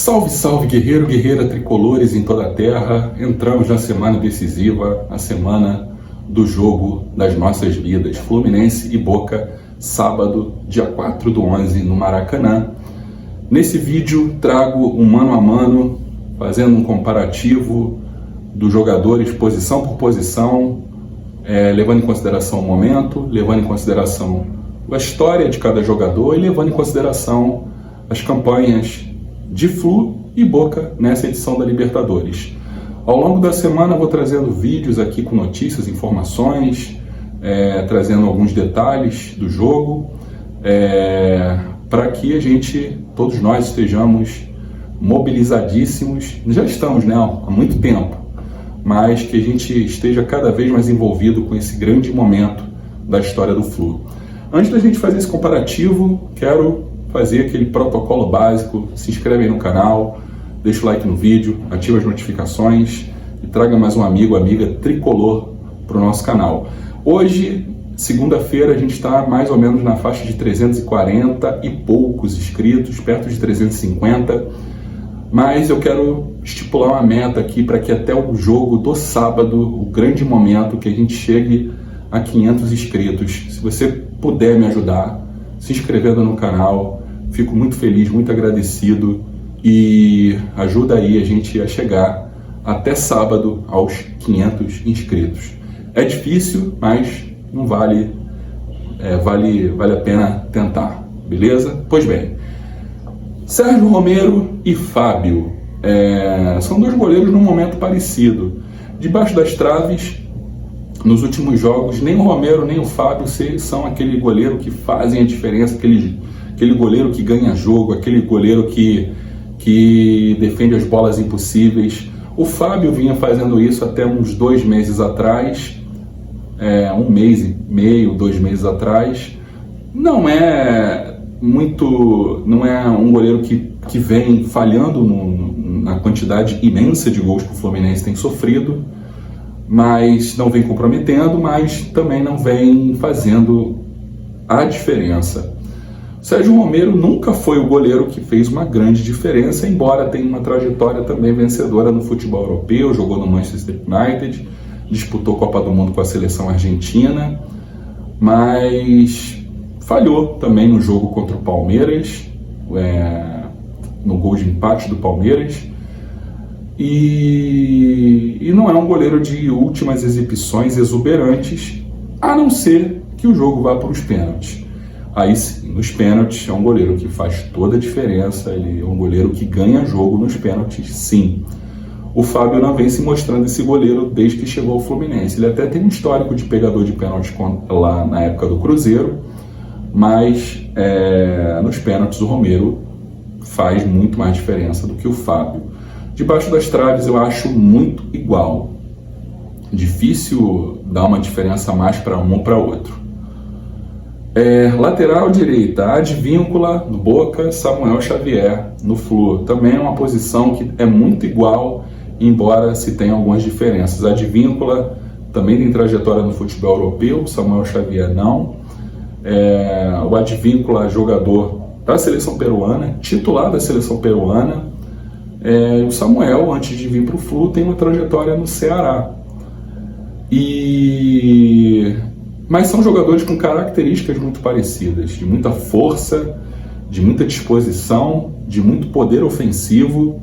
Salve, salve, guerreiro, guerreira, tricolores em toda a terra. Entramos na semana decisiva, a semana do jogo das nossas vidas. Fluminense e Boca, sábado, dia 4/11, no Maracanã. Nesse vídeo trago um mano a mano, fazendo um comparativo dos jogadores posição por posição, levando em consideração o momento, levando em consideração a história de cada jogador e levando em consideração as campanhas de Flu e Boca nessa edição da Libertadores. Ao longo da semana vou trazendo vídeos aqui com notícias, informações, trazendo alguns detalhes do jogo, para que a gente, todos nós, estejamos mobilizadíssimos. Já estamos, né, há muito tempo, mas que a gente esteja cada vez mais envolvido com esse grande momento da história do Flu. Antes da gente fazer esse comparativo, quero fazer aquele protocolo básico. Se inscreve aí no canal, deixa o like no vídeo, ativa as notificações e traga mais um amigo, amiga tricolor para o nosso canal. Hoje, segunda-feira, a gente está mais ou menos na faixa de 340 e poucos inscritos, perto de 350, mas eu quero estipular uma meta aqui para que até o jogo do sábado, o grande momento, que a gente chegue a 500 inscritos. Se você puder me ajudar, se inscrevendo no canal, fico muito feliz, muito agradecido, e ajuda aí a gente a chegar até sábado aos 500 inscritos. É difícil, mas não vale a pena tentar, beleza? Pois bem, Sérgio Romero e Fábio são dois goleiros num momento parecido. Debaixo das traves, nos últimos jogos, nem o Romero nem o Fábio são aquele goleiro que fazem a diferença, aquele goleiro que ganha jogo, aquele goleiro que defende as bolas impossíveis. O Fábio vinha fazendo isso até uns 2 meses atrás, 1 mês e meio, 2 meses atrás. Não é um goleiro que vem falhando na quantidade imensa de gols que o Fluminense tem sofrido, mas não vem comprometendo, mas também não vem fazendo a diferença. Sérgio Romero nunca foi o goleiro que fez uma grande diferença, embora tenha uma trajetória também vencedora no futebol europeu, jogou no Manchester United, disputou Copa do Mundo com a seleção argentina, mas falhou também no jogo contra o Palmeiras, no gol de empate do Palmeiras, e não é um goleiro de últimas exibições exuberantes, a não ser que o jogo vá para os pênaltis. Aí sim, nos pênaltis é um goleiro que faz toda a diferença, ele é um goleiro que ganha jogo nos pênaltis, sim. O Fábio não vem se mostrando esse goleiro desde que chegou ao Fluminense. Ele até tem um histórico de pegador de pênaltis lá na época do Cruzeiro, mas nos pênaltis o Romero faz muito mais diferença do que o Fábio. Debaixo das traves eu acho muito igual. Difícil dar uma diferença a mais para um ou para outro. Lateral direita, Advíncula no Boca, Samuel Xavier no Flu. Também é uma posição que é muito igual, embora se tenha algumas diferenças. Advíncula também tem trajetória no futebol europeu, Samuel Xavier não. O Advíncula, jogador da seleção peruana, titular da seleção peruana. O Samuel, antes de vir para o Flu, tem uma trajetória no Ceará. Mas são jogadores com características muito parecidas, de muita força, de muita disposição, de muito poder ofensivo.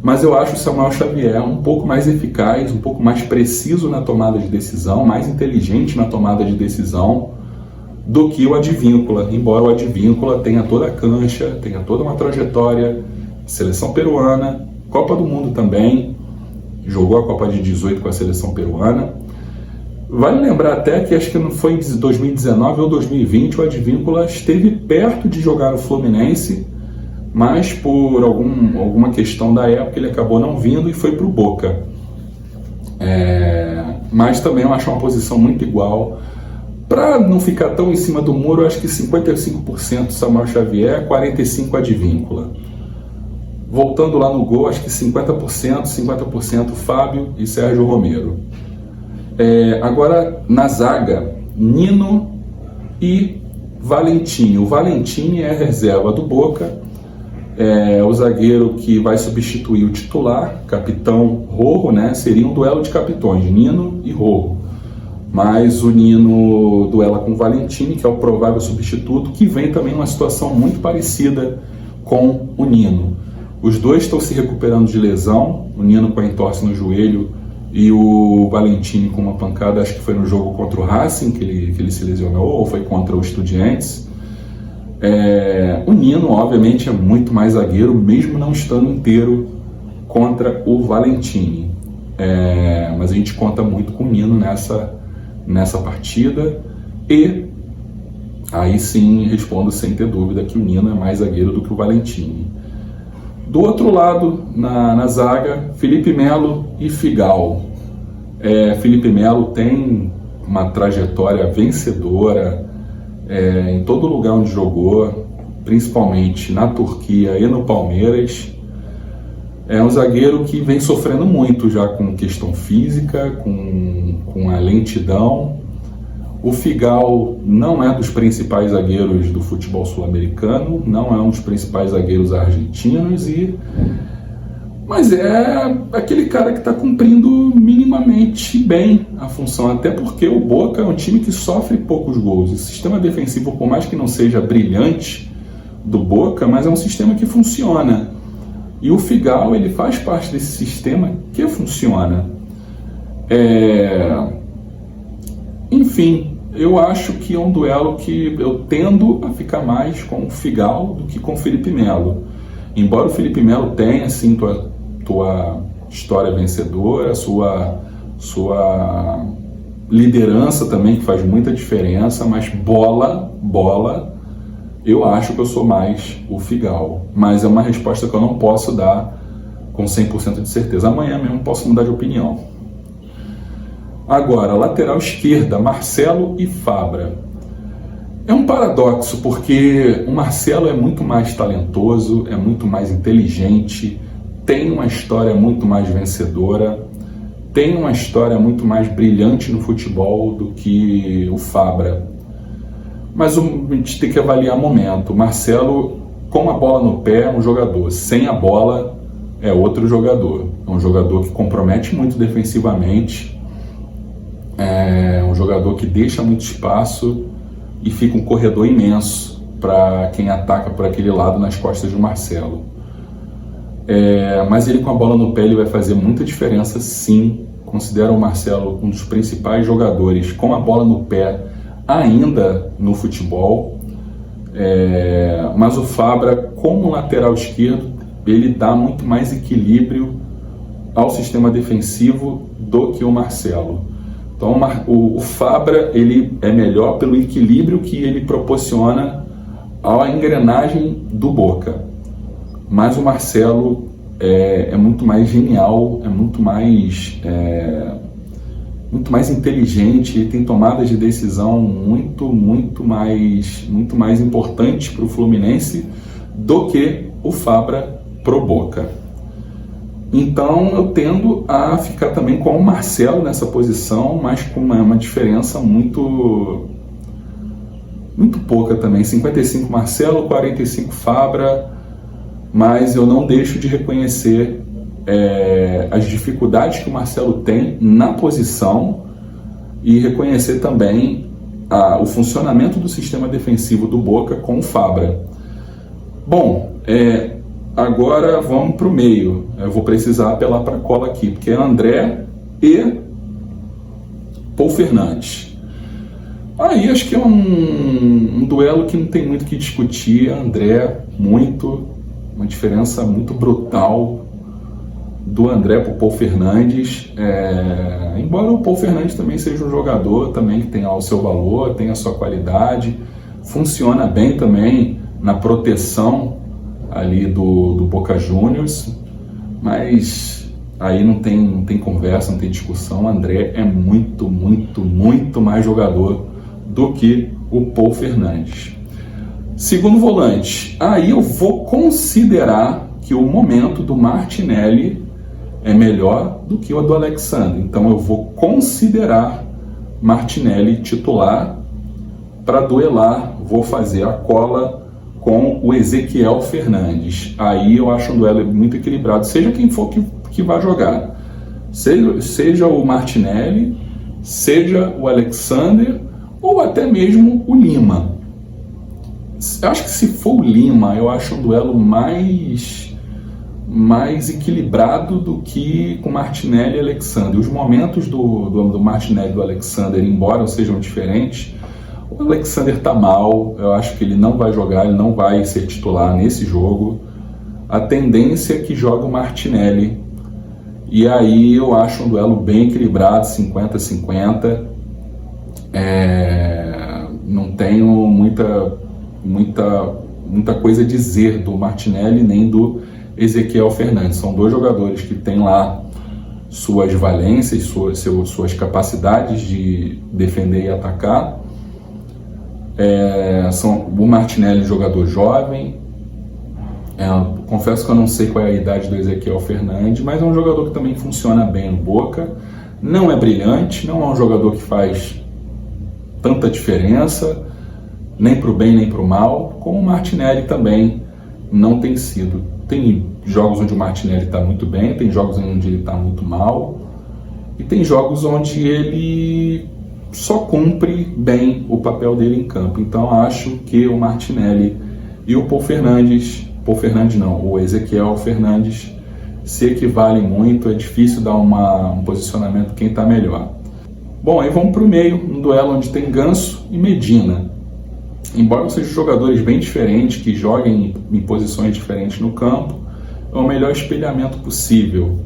Mas eu acho o Samuel Xavier um pouco mais eficaz, um pouco mais preciso na tomada de decisão, mais inteligente na tomada de decisão do que o Advíncula, embora o Advíncula tenha toda a cancha, tenha toda uma trajetória, seleção peruana, Copa do Mundo também, jogou a Copa de 18 com a seleção peruana. Vale lembrar até que acho que não foi em 2019 ou 2020, o Advíncula esteve perto de jogar no Fluminense, mas por alguma questão da época ele acabou não vindo e foi para o Boca. Mas também eu acho uma posição muito igual. Para não ficar tão em cima do muro, eu acho que 55% Samuel Xavier, 45% Advíncula. Voltando lá no gol, acho que 50% Fábio e Sérgio Romero. Agora, na zaga, Nino e Valentim. O Valentim é reserva do Boca, O zagueiro que vai substituir o titular, capitão Rojo, né? Seria um duelo de capitões, Nino e Rojo. Mas o Nino duela com o Valentini, que é o provável substituto, que vem também numa situação muito parecida com o Nino. Os dois estão se recuperando de lesão, o Nino com a entorse no joelho e o Valentini com uma pancada, acho que foi no jogo contra o Racing que ele se lesionou, ou foi contra o Estudiantes. O Nino, obviamente, é muito mais zagueiro, mesmo não estando inteiro contra o Valentini. Mas a gente conta muito com o Nino nessa partida. E aí sim respondo sem ter dúvida que o Nino é mais zagueiro do que o Valentini. Do outro lado, na zaga, Felipe Melo e Figal. Felipe Melo tem uma trajetória vencedora em todo lugar onde jogou, principalmente na Turquia e no Palmeiras. É um zagueiro que vem sofrendo muito já com questão física, com a lentidão. O Figal não é dos principais zagueiros do futebol sul-americano, não é um dos principais zagueiros argentinos, mas é aquele cara que está cumprindo minimamente bem a função, até porque o Boca é um time que sofre poucos gols. O sistema defensivo, por mais que não seja brilhante do Boca, mas é um sistema que funciona. E o Figal, ele faz parte desse sistema que funciona. Enfim, eu acho que é um duelo que eu tendo a ficar mais com o Figal do que com o Felipe Melo. Embora o Felipe Melo tenha, assim, tua história vencedora, sua liderança também, que faz muita diferença, mas bola, eu acho que eu sou mais o Figal. Mas é uma resposta que eu não posso dar com 100% de certeza. Amanhã mesmo posso mudar de opinião. Agora, lateral esquerda, Marcelo e Fabra. É um paradoxo, porque o Marcelo é muito mais talentoso, é muito mais inteligente, tem uma história muito mais vencedora, tem uma história muito mais brilhante no futebol do que o Fabra. Mas a gente tem que avaliar o momento. O Marcelo, com a bola no pé, é um jogador. Sem a bola, é outro jogador. É um jogador que compromete muito defensivamente, é um jogador que deixa muito espaço e fica um corredor imenso para quem ataca por aquele lado nas costas do Marcelo. Mas ele com a bola no pé ele vai fazer muita diferença, sim. Considero o Marcelo um dos principais jogadores com a bola no pé ainda no futebol. Mas o Fabra, como lateral esquerdo, ele dá muito mais equilíbrio ao sistema defensivo do que o Marcelo. Então o Fabra ele é melhor pelo equilíbrio que ele proporciona à engrenagem do Boca. Mas o Marcelo é muito mais genial, é muito mais inteligente, ele tem tomadas de decisão muito mais importantes para o Fluminense do que o Fabra pro Boca. Então eu tendo a ficar também com o Marcelo nessa posição, mas com uma diferença muito pouca também. 55 Marcelo, 45 Fabra, mas eu não deixo de reconhecer as dificuldades que o Marcelo tem na posição e reconhecer também o funcionamento do sistema defensivo do Boca com o Fabra. Bom, agora vamos para o meio. Eu vou precisar apelar para a cola aqui, porque é André e Paul Fernandes. Aí acho que é um duelo que não tem muito o que discutir. André, uma diferença muito brutal do André para o Paul Fernandes. Embora o Paul Fernandes também seja um jogador também que tenha o seu valor, tenha a sua qualidade, funciona bem também na proteção ali do Boca Juniors, mas aí não tem conversa, não tem discussão. O André é muito mais jogador do que o Paul Fernandes. Segundo volante, aí eu vou considerar que o momento do Martinelli é melhor do que o do Alexandre, então eu vou considerar Martinelli titular para duelar, vou fazer a cola com o Ezequiel Fernandes. Aí eu acho um duelo muito equilibrado, seja quem for que vai jogar. Seja o Martinelli, seja o Alexander, ou até mesmo o Lima. Eu acho que se for o Lima, eu acho um duelo mais equilibrado do que com Martinelli e Alexander. Os momentos do Martinelli e do Alexander, embora sejam diferentes, o Alexander tá mal, eu acho que ele não vai jogar, ele não vai ser titular nesse jogo. A tendência é que jogue o Martinelli. E aí eu acho um duelo bem equilibrado, 50-50. Não tenho muita coisa a dizer do Martinelli nem do Ezequiel Fernandes. São dois jogadores que têm lá suas valências, suas capacidades de defender e atacar. O Martinelli, jogador jovem. Confesso que eu não sei qual é a idade do Ezequiel Fernandes, mas é um jogador que também funciona bem no Boca. Não é brilhante, não é um jogador que faz tanta diferença, nem para o bem nem para o mal, como o Martinelli também não tem sido. Tem jogos onde o Martinelli está muito bem, tem jogos onde ele está muito mal, e tem jogos onde ele só cumpre bem o papel dele em campo. Então acho que o Martinelli e o o Ezequiel Fernandes se equivalem muito, é difícil dar um posicionamento quem está melhor. Bom, aí vamos para o meio, um duelo onde tem Ganso e Medina. Embora sejam jogadores bem diferentes, que joguem em posições diferentes no campo, é o melhor espelhamento possível.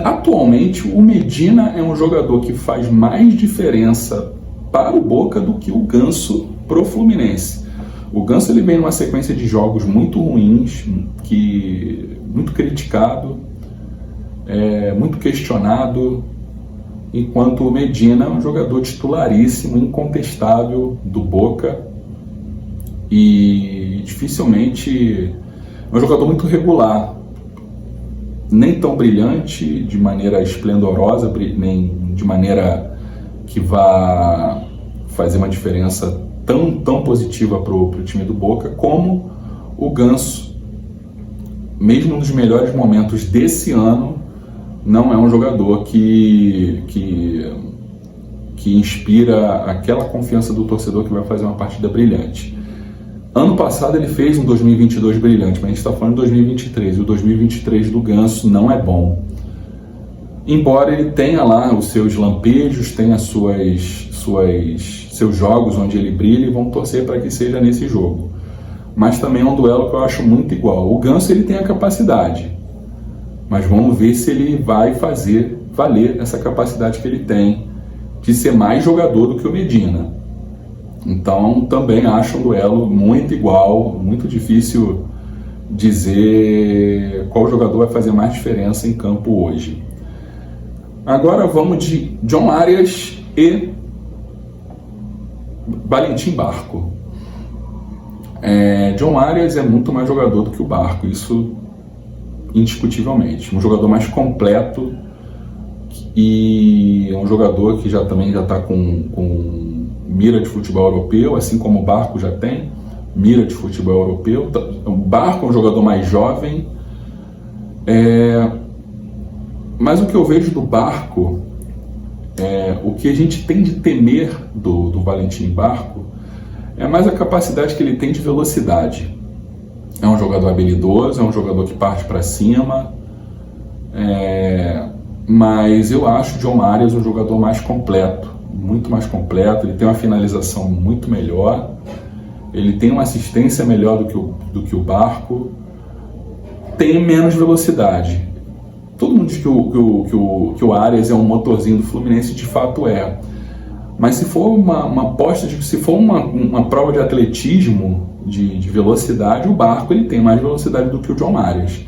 Atualmente, o Medina é um jogador que faz mais diferença para o Boca do que o Ganso pro Fluminense. O Ganso ele vem numa sequência de jogos muito ruins, muito criticado, muito questionado, enquanto o Medina é um jogador titularíssimo, incontestável do Boca, e dificilmente é um jogador muito regular, nem tão brilhante de maneira esplendorosa, nem de maneira que vá fazer uma diferença tão positiva para o time do Boca, como o Ganso, mesmo nos melhores momentos desse ano, não é um jogador que inspira aquela confiança do torcedor que vai fazer uma partida brilhante. Ano passado ele fez um 2022 brilhante, mas a gente está falando de 2023, e o 2023 do Ganso não é bom. Embora ele tenha lá os seus lampejos, tenha seus jogos onde ele brilha, e vão torcer para que seja nesse jogo. Mas também é um duelo que eu acho muito igual. O Ganso ele tem a capacidade, mas vamos ver se ele vai fazer valer essa capacidade que ele tem de ser mais jogador do que o Medina. Então também acho um duelo muito igual, muito difícil dizer qual jogador vai fazer mais diferença em campo hoje. Agora vamos de John Arias e Valentim Barco. John Arias é muito mais jogador do que o Barco, isso indiscutivelmente. Um jogador mais completo, e é um jogador que também já está com mira de futebol europeu, assim como o Barco já tem mira de futebol europeu. O Barco é um jogador mais jovem, mas o que eu vejo do Barco, o que a gente tem de temer do Valentim Barco, é mais a capacidade que ele tem de velocidade. É um jogador habilidoso, é um jogador que parte para cima, mas eu acho o John Arias um jogador mais completo, muito mais completo. Ele tem uma finalização muito melhor, ele tem uma assistência melhor do que o Barco, tem menos velocidade. Todo mundo diz que o Arias é um motorzinho do Fluminense, de fato é. Mas se for uma aposta, se for uma prova de atletismo, de velocidade, o Barco ele tem mais velocidade do que o John Arias.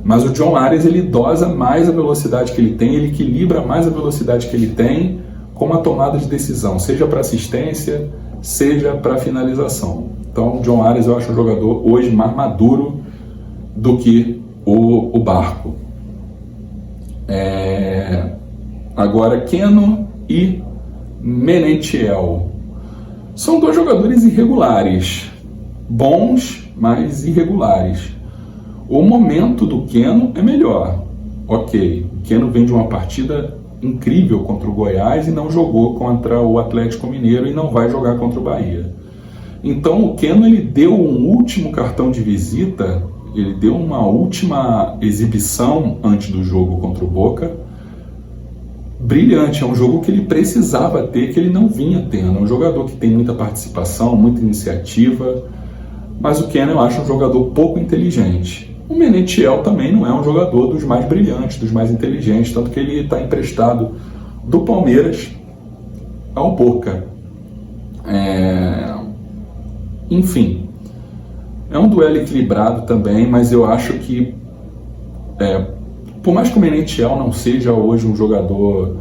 Mas o John Arias ele dosa mais a velocidade que ele tem, ele equilibra mais a velocidade que ele tem com a tomada de decisão, seja para assistência, seja para finalização. Então o John Arias eu acho um jogador hoje mais maduro do que o Barco. Agora Keno e Menentiel. São dois jogadores irregulares, bons, mas irregulares. O momento do Keno é melhor. Ok, o Keno vem de uma partida incrível contra o Goiás e não jogou contra o Atlético Mineiro e não vai jogar contra o Bahia. Então o Keno, ele deu um último cartão de visita, ele deu uma última exibição antes do jogo contra o Boca, brilhante. É um jogo que ele precisava ter, que ele não vinha tendo. É um jogador que tem muita participação, muita iniciativa, mas o Keno eu acho um jogador pouco inteligente. O Merentiel também não é um jogador dos mais brilhantes, dos mais inteligentes, tanto que ele está emprestado do Palmeiras ao Boca. Enfim, é um duelo equilibrado também, mas eu acho que, por mais que o Merentiel não seja hoje um jogador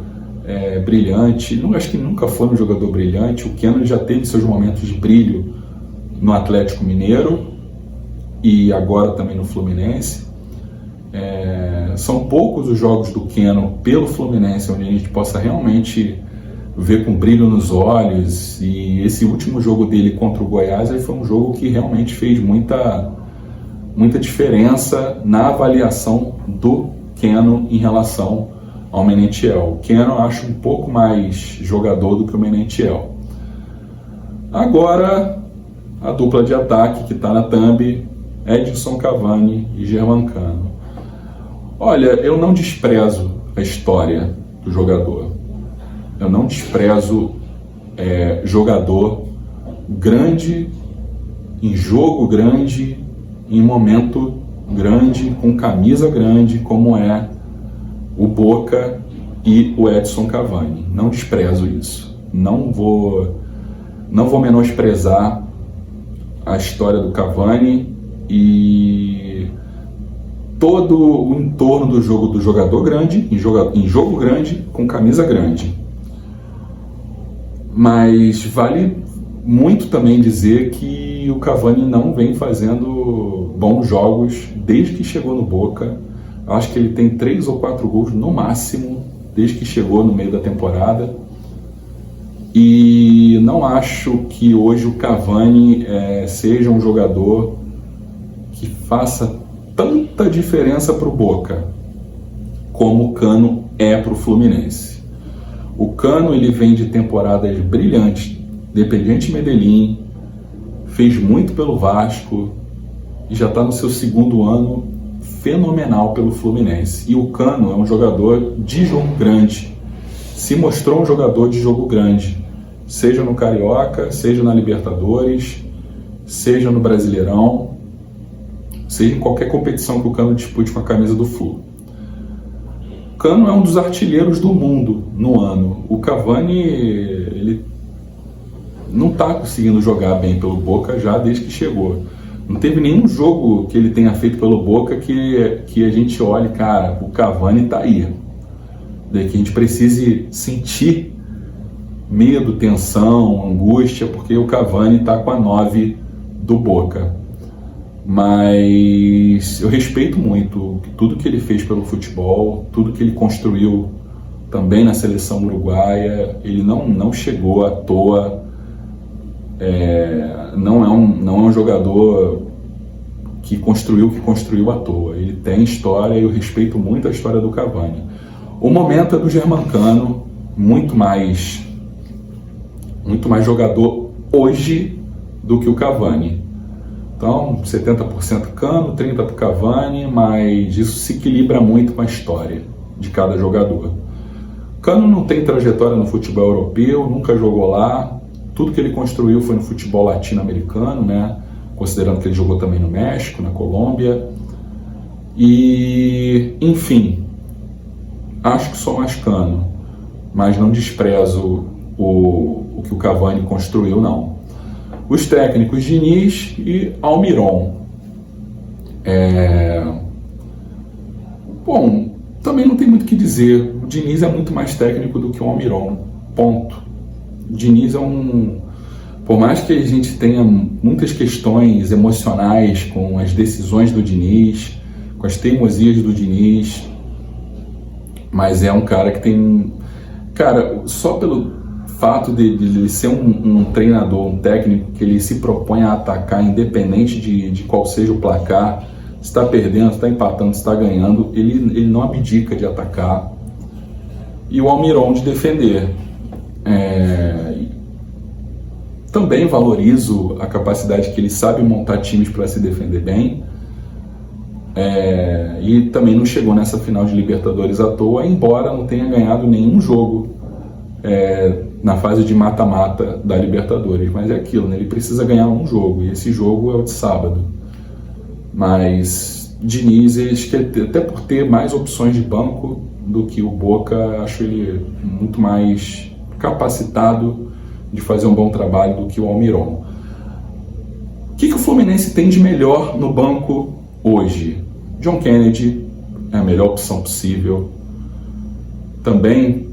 brilhante, acho que nunca foi um jogador brilhante, o Keno já teve seus momentos de brilho no Atlético Mineiro e agora também no Fluminense. São poucos os jogos do Keno pelo Fluminense onde a gente possa realmente ver com brilho nos olhos, e esse último jogo dele contra o Goiás aí foi um jogo que realmente fez muita diferença na avaliação do Keno em relação ao Merentiel. O Keno eu acho um pouco mais jogador do que o Merentiel. Agora, a dupla de ataque que está na thumb, Edinson Cavani e Germancano. Olha, eu não desprezo a história do jogador. Eu não desprezo jogador grande, em jogo grande, em momento grande, com camisa grande, como é o Boca e o Edinson Cavani. Não desprezo isso. Não vou menosprezar a história do Cavani e todo o entorno do jogo do jogador grande, em jogo grande, com camisa grande. Mas vale muito também dizer que o Cavani não vem fazendo bons jogos desde que chegou no Boca. Eu acho que ele tem 3 ou 4 gols no máximo desde que chegou no meio da temporada. E não acho que hoje o Cavani seja um jogador que faça tanta diferença para o Boca como o Cano é para o Fluminense. O Cano, ele vem de temporadas brilhantes, Independiente Medellín, fez muito pelo Vasco e já está no seu 2º ano fenomenal pelo Fluminense. E o Cano é um jogador de jogo grande, se mostrou um jogador de jogo grande, seja no Carioca, seja na Libertadores, seja no Brasileirão, seja em qualquer competição que o Cano dispute com a camisa do Flu. O Cano é um dos artilheiros do mundo no ano. O Cavani, ele não está conseguindo jogar bem pelo Boca já desde que chegou. Não teve nenhum jogo que ele tenha feito pelo Boca que a gente olhe, cara, o Cavani está aí. Daí que a gente precise sentir medo, tensão, angústia, porque o Cavani está com a 9 do Boca. Mas eu respeito muito tudo que ele fez pelo futebol, tudo que ele construiu também na seleção uruguaia. Ele não chegou à toa, não é um jogador que construiu à toa. Ele tem história e eu respeito muito a história do Cavani. O momento é do Germancano, muito mais jogador hoje do que o Cavani. Então, 70% Cano, 30% para o Cavani, mas isso se equilibra muito com a história de cada jogador. Cano não tem trajetória no futebol europeu, nunca jogou lá. Tudo que ele construiu foi no futebol latino-americano, né? Considerando que ele jogou também no México, na Colômbia. E, enfim, acho que sou mais Cano, mas não desprezo o que o Cavani construiu, não. Os técnicos Diniz e Almiron. Bom, também não tem muito o que dizer. O Diniz é muito mais técnico do que o Almiron. Ponto. O Diniz por mais que a gente tenha muitas questões emocionais com as decisões do Diniz, com as teimosias do Diniz, mas é um cara que tem... Cara, só pelo fato de ele ser um treinador, um técnico que ele se propõe a atacar, independente de qual seja o placar, se está perdendo, se está empatando, se está ganhando, ele não abdica de atacar. E o Almiron de defender. Também valorizo a capacidade que ele sabe montar times para se defender bem. E também não chegou nessa final de Libertadores à toa, embora não tenha ganhado nenhum jogo na fase de mata-mata da Libertadores. Mas é aquilo, né? Ele precisa ganhar um jogo, e esse jogo é o de sábado. Mas Diniz, até por ter mais opções de banco do que o Boca, acho ele muito mais capacitado de fazer um bom trabalho do que o Almiron. O que o Fluminense tem de melhor no banco hoje? John Kennedy é a melhor opção possível. Também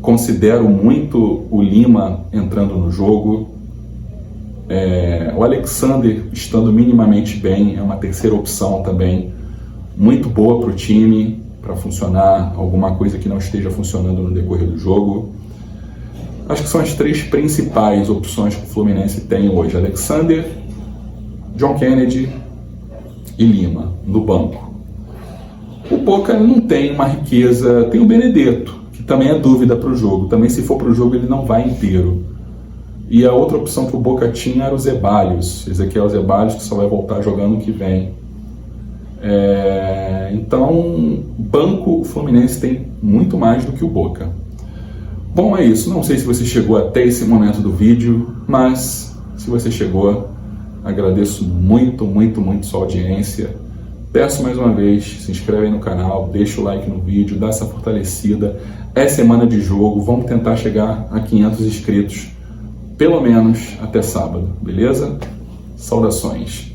considero muito o Lima entrando no jogo. O Alexander estando minimamente bem é uma terceira opção também, muito boa para o time, para funcionar alguma coisa que não esteja funcionando no decorrer do jogo. Acho que são as três principais opções que o Fluminense tem hoje: Alexander, John Kennedy e Lima no banco. O Boca não tem uma riqueza, tem o Benedetto, que também é dúvida para o jogo, também se for para o jogo ele não vai inteiro. E a outra opção que o Boca tinha era o Zeballos, Ezequiel Zeballos, que só vai voltar jogando o que vem. Então, banco, o Fluminense tem muito mais do que o Boca. Bom, é isso. Não sei se você chegou até esse momento do vídeo, mas se você chegou, agradeço muito, muito, muito sua audiência. Peço mais uma vez, se inscreve aí no canal, deixa o like no vídeo, dá essa fortalecida. É semana de jogo, vamos tentar chegar a 500 inscritos, pelo menos até sábado, beleza? Saudações!